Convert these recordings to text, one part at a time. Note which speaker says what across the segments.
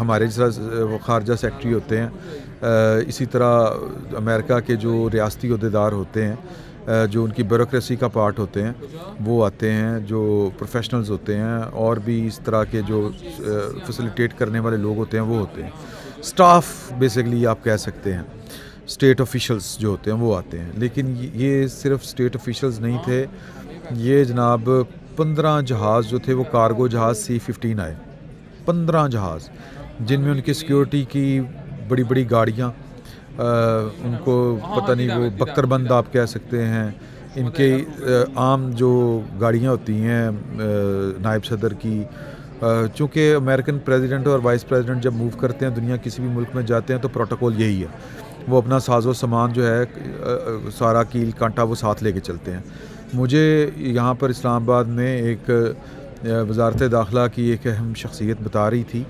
Speaker 1: ہمارے جیسا وہ خارجہ سیکٹری ہوتے ہیں، اسی طرح امریکہ کے جو ریاستی عہدیدار ہوتے ہیں، جو ان کی بیوروکریسی کا پارٹ ہوتے ہیں وہ آتے ہیں، جو پروفیشنلز ہوتے ہیں اور بھی اس طرح کے جو فیسیلیٹیٹ کرنے والے لوگ ہوتے ہیں وہ ہوتے ہیں، سٹاف بیسیکلی آپ کہہ سکتے ہیں، اسٹیٹ آفیشلز جو ہوتے ہیں وہ آتے ہیں۔ لیکن یہ صرف اسٹیٹ آفیشلز نہیں تھے، یہ جناب 15 جہاز جو تھے وہ کارگو جہاز C-15 آئے، 15 جہاز، جن میں ان کی سیکیورٹی کی بڑی بڑی گاڑیاں، ان کو پتہ نہیں وہ بختر بند آپ کہہ سکتے ہیں، ان کے عام جو گاڑیاں ہوتی ہیں نائب صدر کی، چونکہ امریکن پریزیڈنٹ اور وائس پریزیڈنٹ جب موو کرتے ہیں دنیا کسی بھی ملک میں جاتے ہیں تو پروٹوکول یہی ہے، وہ اپنا ساز و سامان جو ہے سارا کیل کانٹا وہ ساتھ لے کے چلتے ہیں۔ مجھے یہاں پر اسلام آباد میں ایک وزارت داخلہ کی ایک اہم شخصیت بتا رہی تھی،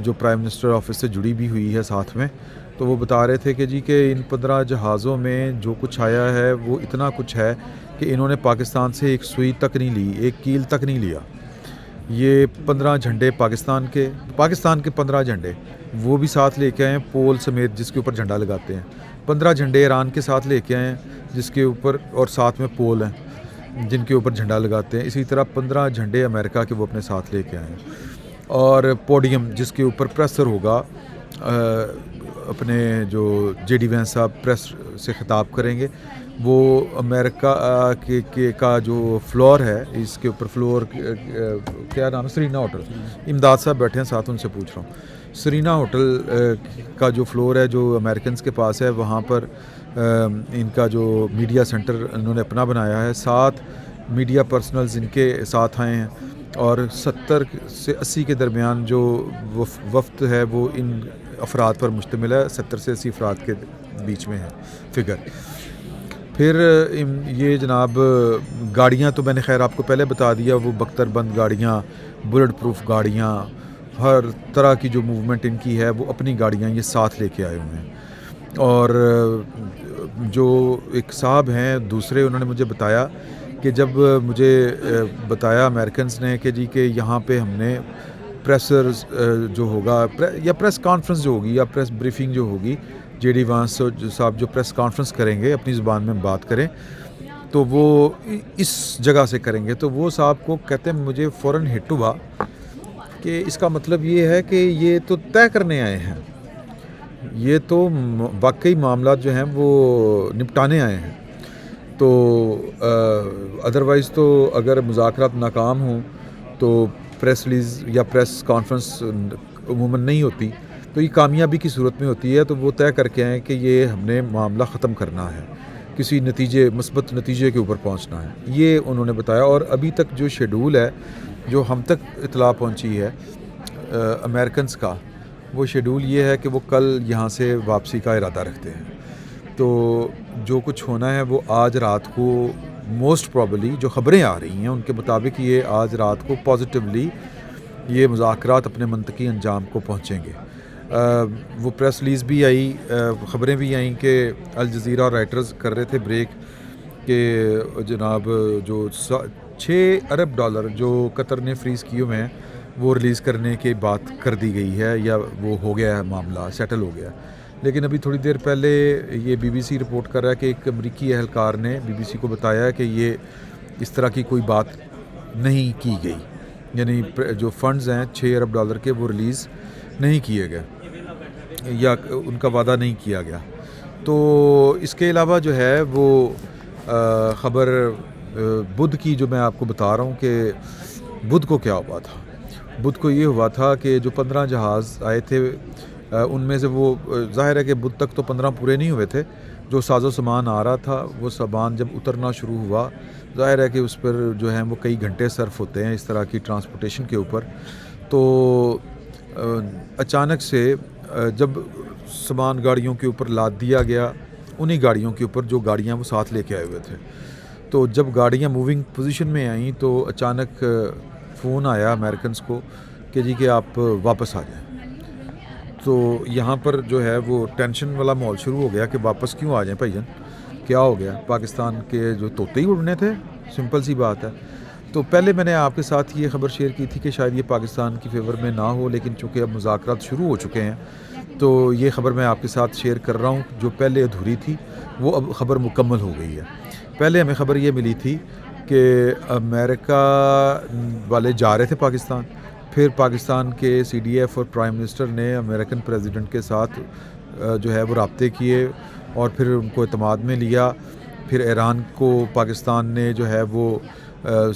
Speaker 1: جو پرائم منسٹر آفس سے جڑی بھی ہوئی ہے ساتھ میں، تو وہ بتا رہے تھے کہ جی کہ ان 15 جہازوں میں جو کچھ آیا ہے وہ اتنا کچھ ہے کہ انہوں نے پاکستان سے ایک سوئی تک نہیں لی، ایک کیل تک نہیں لیا۔ یہ 15 جھنڈے پاکستان کے 15 جھنڈے وہ بھی ساتھ لے کے آئے ہیں، پول سمیت جس کے اوپر جھنڈا لگاتے ہیں، 15 جھنڈے ایران کے ساتھ لے کے آئے ہیں جس کے اوپر اور ساتھ میں پول ہیں جن کے اوپر جھنڈا لگاتے ہیں، اسی طرح 15 جھنڈے امریکہ کے وہ اپنے ساتھ لے کے آئے ہیں، اور پوڈیم جس کے اوپر پریسر ہوگا، اپنے جو جے ڈی وینس صاحب پریس سے خطاب کریں گے، وہ امریکہ کے کا جو فلور ہے، اس کے اوپر فلور کیا نام ہے، سرینا ہوٹل، امداد صاحب بیٹھے ہیں ساتھ، ان سے پوچھ رہا ہوں، سرینا ہوٹل کا جو فلور ہے جو امریکنز کے پاس ہے، وہاں پر ان کا جو میڈیا سینٹر انہوں نے اپنا بنایا ہے، 7 میڈیا پرسنلز ان کے ساتھ آئے ہیں، اور 70 سے 80 کے درمیان جو وفد ہے وہ ان افراد پر مشتمل ہے، 70 سے 80 افراد کے بیچ میں ہے فگر۔ پھر یہ جناب گاڑیاں تو میں نے خیر آپ کو پہلے بتا دیا، وہ بختر بند گاڑیاں، بلٹ پروف گاڑیاں، ہر طرح کی جو موومنٹ ان کی ہے وہ اپنی گاڑیاں یہ ساتھ لے کے آئے ہوئے ہیں۔ اور جو ایک صاحب ہیں دوسرے، انہوں نے مجھے بتایا کہ جب مجھے بتایا امریکنز نے کہ جی کہ یہاں پہ ہم نے پریسرز جو ہوگا یا پریس کانفرنس جو ہوگی یا پریس بریفنگ جو ہوگی، جے ڈی وانس صاحب جو پریس کانفرنس کریں گے اپنی زبان میں بات کریں تو وہ اس جگہ سے کریں گے، تو وہ صاحب کو کہتے ہیں مجھے فوراً ہٹ ہوا کہ اس کا مطلب یہ ہے کہ یہ تو طے کرنے آئے ہیں، یہ تو واقعی معاملات جو ہیں وہ نپٹانے آئے ہیں، تو ادروائز تو اگر مذاکرات ناکام ہوں تو پریس ریلیز یا پریس کانفرنس عموماً نہیں ہوتی، تو یہ کامیابی کی صورت میں ہوتی ہے، تو وہ طے کر کے آئیں کہ یہ ہم نے معاملہ ختم کرنا ہے، کسی نتیجے مثبت نتیجے کے اوپر پہنچنا ہے، یہ انہوں نے بتایا۔ اور ابھی تک جو شیڈول ہے جو ہم تک اطلاع پہنچی ہے امریکنز کا، وہ شیڈول یہ ہے کہ وہ کل یہاں سے واپسی کا ارادہ رکھتے ہیں، تو جو کچھ ہونا ہے وہ آج رات کو موسٹ پرابلی جو خبریں آ رہی ہیں ان کے مطابق یہ آج رات کو پازیٹیولی یہ مذاکرات اپنے منطقی انجام کو پہنچیں گے۔ وہ پریس ریلیز بھی آئی، خبریں بھی آئیں کہ الجزیرہ اور رائٹرز کر رہے تھے بریک کہ جناب جو $6 ارب جو قطر نے فریز کیے ہوئے ہیں وہ ریلیز کرنے کی بات کر دی گئی ہے، یا وہ ہو گیا ہے، معاملہ سیٹل ہو گیا۔ لیکن ابھی تھوڑی دیر پہلے یہ بی بی سی رپورٹ کر رہا ہے کہ ایک امریکی اہلکار نے بی بی سی کو بتایا ہے کہ یہ اس طرح کی کوئی بات نہیں کی گئی، یعنی جو فنڈز ہیں $6 ارب کے وہ ریلیز نہیں کیے گئے یا ان کا وعدہ نہیں کیا گیا۔ تو اس کے علاوہ جو ہے وہ خبر بدھ کی جو میں آپ کو بتا رہا ہوں کہ بدھ کو کیا ہوا تھا، بدھ کو یہ ہوا تھا کہ جو 15 جہاز آئے تھے ان میں سے وہ ظاہر ہے کہ بدھ تک تو 15 پورے نہیں ہوئے تھے، جو ساز و سامان آ رہا تھا وہ سامان جب اترنا شروع ہوا، ظاہر ہے کہ اس پر جو ہیں وہ کئی گھنٹے صرف ہوتے ہیں اس طرح کی ٹرانسپورٹیشن کے اوپر، تو اچانک سے جب سامان گاڑیوں کے اوپر لاد دیا گیا، انہی گاڑیوں کے اوپر جو گاڑیاں وہ ساتھ لے کے آئے ہوئے تھے، تو جب گاڑیاں موونگ پوزیشن میں آئیں تو اچانک فون آیا امریکنز کو کہ جی کہ آپ واپس آ جائیں۔ تو یہاں پر جو ہے وہ ٹینشن والا ماحول شروع ہو گیا کہ واپس کیوں آ جائیں بھائی جان، کیا ہو گیا، پاکستان کے جو طوطے ہی اڑنے تھے، سمپل سی بات ہے۔ تو پہلے میں نے آپ کے ساتھ یہ خبر شیئر کی تھی کہ شاید یہ پاکستان کی فیور میں نہ ہو، لیکن چونکہ اب مذاکرات شروع ہو چکے ہیں تو یہ خبر میں آپ کے ساتھ شیئر کر رہا ہوں. جو پہلے ادھوری تھی وہ اب خبر مکمل ہو گئی ہے. پہلے ہمیں خبر یہ ملی تھی کہ امریکہ والے جا رہے تھے پاکستان، پھر پاکستان کے سی ڈی ایف اور پرائم منسٹر نے امریکن پریزیڈنٹ کے ساتھ جو ہے وہ رابطے کیے اور پھر ان کو اعتماد میں لیا. پھر ایران کو پاکستان نے جو ہے وہ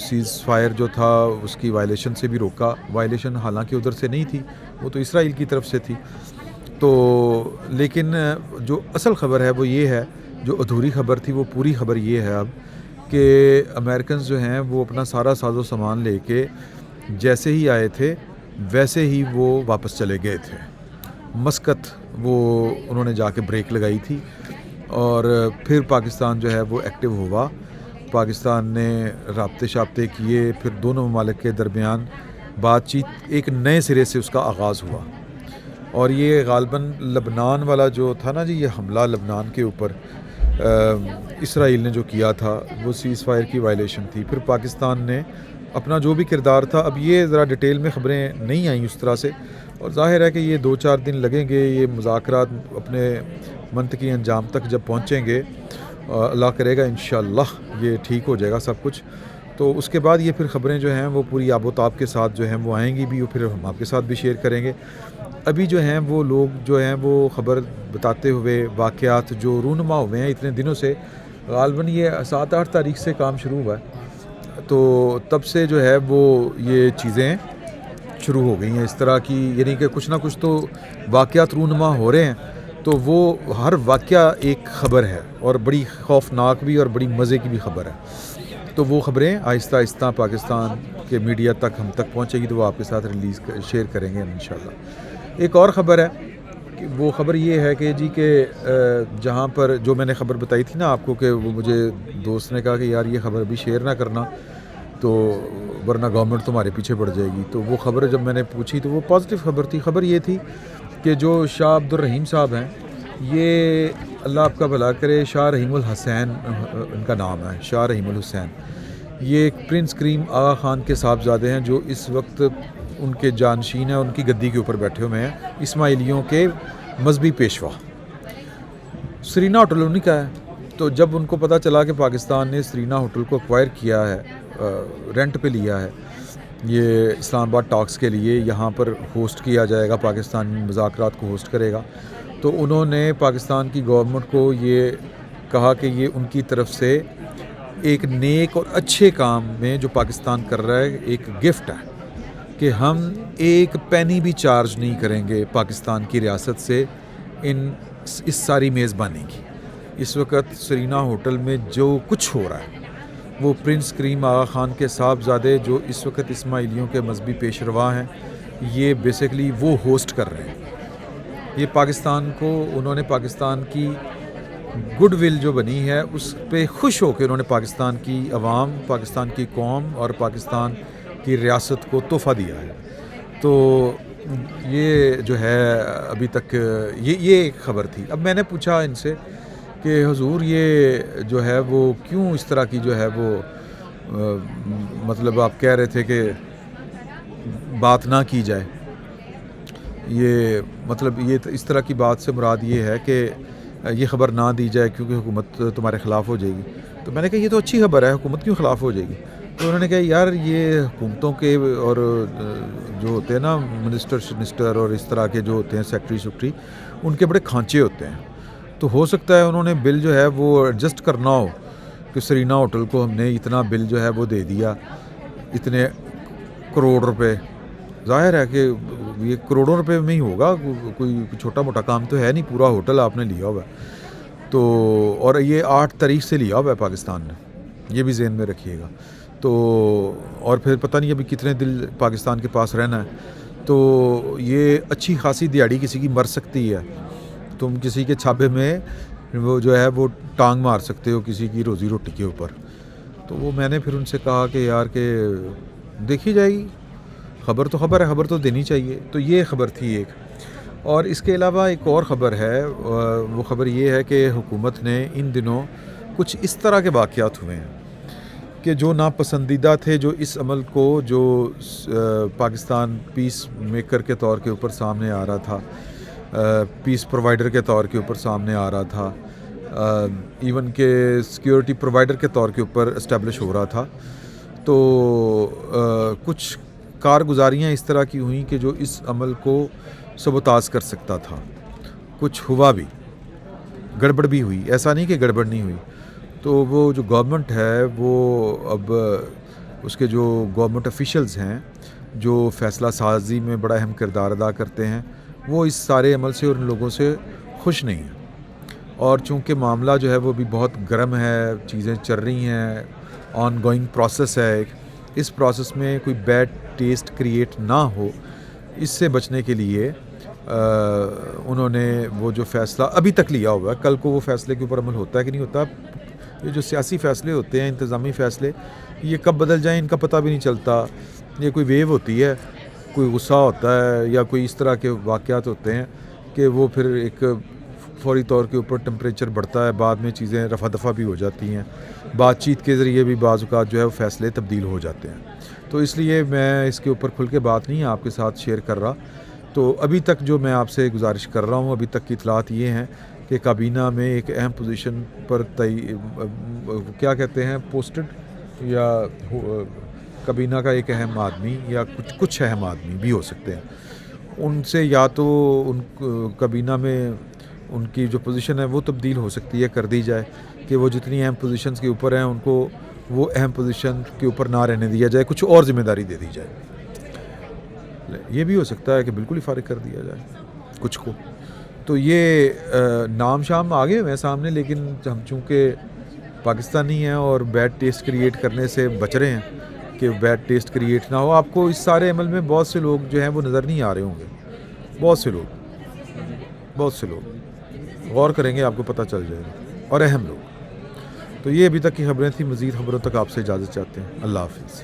Speaker 1: سیز فائر جو تھا اس کی وائلیشن سے بھی روکا. وائلیشن حالانکہ ادھر سے نہیں تھی، وہ تو اسرائیل کی طرف سے تھی. تو لیکن جو اصل خبر ہے وہ یہ ہے، جو ادھوری خبر تھی وہ پوری خبر یہ ہے اب کہ امریکنز جو ہیں وہ اپنا سارا ساز و سامان لے کے جیسے ہی آئے تھے ویسے ہی وہ واپس چلے گئے تھے. مسقط وہ انہوں نے جا کے بریک لگائی تھی اور پھر پاکستان جو ہے وہ ایکٹیو ہوا. پاکستان نے رابطے شابطے کیے، پھر دونوں ممالک کے درمیان بات چیت ایک نئے سرے سے اس کا آغاز ہوا. اور یہ غالباً لبنان والا جو تھا نا جی، یہ حملہ لبنان کے اوپر اسرائیل نے جو کیا تھا وہ سیز فائر کی وائلیشن تھی. پھر پاکستان نے اپنا جو بھی کردار تھا، اب یہ ذرا ڈیٹیل میں خبریں نہیں آئیں اس طرح سے، اور ظاہر ہے کہ یہ 2-4 دن لگیں گے یہ مذاکرات اپنے منطقی انجام تک جب پہنچیں گے. اللہ کرے گا انشاءاللہ یہ ٹھیک ہو جائے گا سب کچھ. تو اس کے بعد یہ پھر خبریں جو ہیں وہ پوری آب و تاب کے ساتھ جو ہیں وہ آئیں گی بھی، اور پھر ہم آپ کے ساتھ بھی شیئر کریں گے. ابھی جو ہیں وہ لوگ جو ہیں وہ خبر بتاتے ہوئے واقعات جو رونما ہوئے ہیں اتنے دنوں سے، غالباً یہ 7-8 تاریخ سے کام شروع ہوا ہے، تو تب سے جو ہے وہ یہ چیزیں شروع ہو گئی ہیں اس طرح کی، یعنی کہ کچھ نہ کچھ تو واقعات رونما ہو رہے ہیں. تو وہ ہر واقعہ ایک خبر ہے اور بڑی خوفناک بھی اور بڑی مزے کی بھی خبر ہے. تو وہ خبریں آہستہ آہستہ پاکستان کے میڈیا تک ہم تک پہنچے گی تو وہ آپ کے ساتھ شیئر کریں گے انشاءاللہ. ایک اور خبر ہے کہ وہ خبر یہ ہے کہ جی کہ جہاں پر جو میں نے خبر بتائی تھی نا آپ کو کہ وہ مجھے دوست نے کہا کہ یار یہ خبر بھی شیئر نہ کرنا تو ورنہ گورنمنٹ تمہارے پیچھے پڑ جائے گی. تو وہ خبر جب میں نے پوچھی تو وہ پازیٹیو خبر تھی. خبر یہ تھی کہ جو شاہ عبد الرحیم صاحب ہیں، یہ اللہ آپ کا بھلا کرے، شاہ رحیم الحسین ان کا نام ہے، شاہ رحیم الحسین. یہ پرنس کریم آغا خان کے صاحبزادے ہیں جو اس وقت ان کے جانشین ہیں، ان کی گدی کے اوپر بیٹھے ہوئے ہیں، اسماعیلیوں کے مذہبی پیشوا. سرینا ہوٹل انہیں کا ہے. تو جب ان کو پتہ چلا کہ پاکستان نے سرینا ہوٹل کو ایکوائر کیا ہے، رینٹ پہ لیا ہے، یہ اسلام آباد ٹاکس کے لیے یہاں پر ہوسٹ کیا جائے گا، پاکستان مذاکرات کو ہوسٹ کرے گا، تو انہوں نے پاکستان کی گورنمنٹ کو یہ کہا کہ یہ ان کی طرف سے ایک نیک اور اچھے کام میں جو پاکستان کر رہا ہے ایک گفٹ ہے کہ ہم ایک پینی بھی چارج نہیں کریں گے پاکستان کی ریاست سے اس ساری میزبانی کی. اس وقت سرینا ہوٹل میں جو کچھ ہو رہا ہے وہ پرنس کریم آغا خان کے صاحبزادے جو اس وقت اسماعیلیوں کے مذہبی پیش روا ہیں، یہ بیسیکلی وہ ہوسٹ کر رہے ہیں. یہ پاکستان کو انہوں نے پاکستان کی گڈ ول جو بنی ہے اس پہ خوش ہو کے انہوں نے پاکستان کی عوام، پاکستان کی قوم اور پاکستان کی ریاست کو تحفہ دیا ہے. تو یہ جو ہے ابھی تک یہ ایک خبر تھی. اب میں نے پوچھا ان سے کہ حضور یہ جو ہے وہ کیوں اس طرح کی جو ہے وہ مطلب آپ کہہ رہے تھے کہ بات نہ کی جائے، یہ مطلب یہ اس طرح کی بات سے مراد یہ ہے کہ یہ خبر نہ دی جائے کیونکہ حکومت تمہارے خلاف ہو جائے گی. تو میں نے کہا یہ تو اچھی خبر ہے، حکومت کیوں خلاف ہو جائے گی؟ تو انہوں نے کہا یار یہ حکومتوں کے اور جو ہوتے ہیں نا منسٹر اور اس طرح کے جو ہوتے ہیں سیکٹری ان کے بڑے کھانچے ہوتے ہیں. تو ہو سکتا ہے انہوں نے بل جو ہے وہ ایڈجسٹ کرنا ہو کہ سرینا ہوٹل کو ہم نے اتنا بل جو ہے وہ دے دیا، اتنے کروڑ روپے. ظاہر ہے کہ یہ کروڑوں روپے میں ہی ہوگا، کوئی چھوٹا موٹا کام تو ہے نہیں، پورا ہوٹل آپ نے لیا ہوا ہے. تو اور یہ 8 تاریخ سے لیا ہوا ہے پاکستان نے، یہ بھی ذہن میں رکھیے گا. تو اور پھر پتہ نہیں ابھی کتنے دل پاکستان کے پاس رہنا ہے. تو یہ اچھی خاصی دیہڑی کسی کی مر سکتی ہے. تم کسی کے چھاپے میں وہ جو ہے وہ ٹانگ مار سکتے ہو کسی کی روزی روٹی کے اوپر. تو وہ میں نے پھر ان سے کہا کہ یار کہ دیکھی جائے گی، خبر تو خبر ہے، خبر تو دینی چاہیے. تو یہ خبر تھی ایک. اور اس کے علاوہ ایک اور خبر ہے، وہ خبر یہ ہے کہ حکومت نے ان دنوں کچھ اس طرح کے واقعات ہوئے ہیں کہ جو ناپسندیدہ تھے جو اس عمل کو جو پاکستان پیس میکر کے طور کے اوپر سامنے آ رہا تھا, پیس پرووائڈر کے طور کے اوپر سامنے آ رہا تھا, ایون کہ سیکیورٹی پرووائڈر کے طور کے اوپر اسٹیبلش ہو رہا تھا, تو کچھ کارگزاریاں اس طرح کی ہوئیں کہ جو اس عمل کو سبوتاژ کر سکتا تھا. کچھ ہوا بھی, گڑبڑ بھی ہوئی, ایسا نہیں کہ گڑبڑ نہیں ہوئی. تو وہ جو گورنمنٹ ہے وہ اب اس کے جو گورنمنٹ افیشلز ہیں جو فیصلہ سازی میں بڑا اہم کردار ادا کرتے ہیں, وہ اس سارے عمل سے اور ان لوگوں سے خوش نہیں ہیں. اور چونکہ معاملہ جو ہے وہ بھی بہت گرم ہے, چیزیں چل رہی ہیں, آن گوئنگ پروسیس ہے, اس پروسیس میں کوئی بیڈ ٹیسٹ کریٹ نہ ہو, اس سے بچنے کے لیے انہوں نے وہ جو فیصلہ ابھی تک لیا ہوا ہے, کل کو وہ فیصلے کے اوپر عمل ہوتا ہے کہ نہیں ہوتا, یہ جو سیاسی فیصلے ہوتے ہیں, انتظامی فیصلے, یہ کب بدل جائیں ان کا پتہ بھی نہیں چلتا. یہ کوئی ویو ہوتی ہے, کوئی غصہ ہوتا ہے یا کوئی اس طرح کے واقعات ہوتے ہیں کہ وہ پھر ایک فوری طور کے اوپر ٹمپریچر بڑھتا ہے, بعد میں چیزیں رفع دفع بھی ہو جاتی ہیں, بات چیت کے ذریعے بھی بعض اوقات جو ہے وہ فیصلے تبدیل ہو جاتے ہیں. تو اس لیے میں اس کے اوپر کھل کے بات نہیں آپ کے ساتھ شیئر کر رہا. تو ابھی تک جو میں آپ سے گزارش کر رہا ہوں, ابھی تک کی اطلاعات یہ ہیں کہ کابینہ میں ایک اہم پوزیشن پر کیا کہتے ہیں پوسٹڈ, یا کابینہ کا ایک اہم آدمی یا کچھ اہم آدمی بھی ہو سکتے ہیں, ان سے یا تو ان کابینہ میں ان کی جو پوزیشن ہے وہ تبدیل ہو سکتی ہے, کر دی جائے کہ وہ جتنی اہم پوزیشنز کے اوپر ہیں ان کو وہ اہم پوزیشن کے اوپر نہ رہنے دیا جائے, کچھ اور ذمہ داری دے دی جائے. یہ بھی ہو سکتا ہے کہ بالکل ہی فارغ کر دیا جائے کچھ کو. تو یہ نام شام آگے ہوئے ہیں سامنے, لیکن ہم چونکہ پاکستانی ہیں اور بیڈ ٹیسٹ کریٹ کرنے سے بچ رہے ہیں کہ بیڈ ٹیسٹ کریٹ نہ ہو. آپ کو اس سارے عمل میں بہت سے لوگ جو ہیں وہ نظر نہیں آ رہے ہوں گے, بہت سے لوگ غور کریں گے آپ کو پتہ چل جائے گا, اور اہم لوگ. تو یہ ابھی تک کی خبریں تھیں, مزید خبروں تک آپ سے اجازت چاہتے ہیں. اللہ حافظ.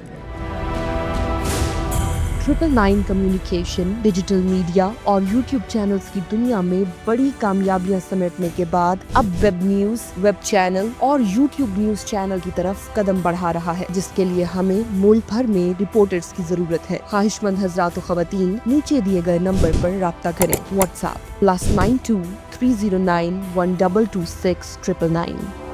Speaker 2: 999 کمیونیکیشن ڈیجیٹل میڈیا اور یوٹیوب چینلز کی دنیا میں بڑی کامیابیاں سمیٹنے کے بعد اب ویب نیوز, ویب چینل اور یوٹیوب نیوز چینل کی طرف قدم بڑھا رہا ہے, جس کے لیے ہمیں ملک بھر میں رپورٹرز کی ضرورت ہے. خواہش مند حضرات و خواتین نیچے دیے گئے نمبر پر رابطہ کریں. What's app +92 309 1226 999.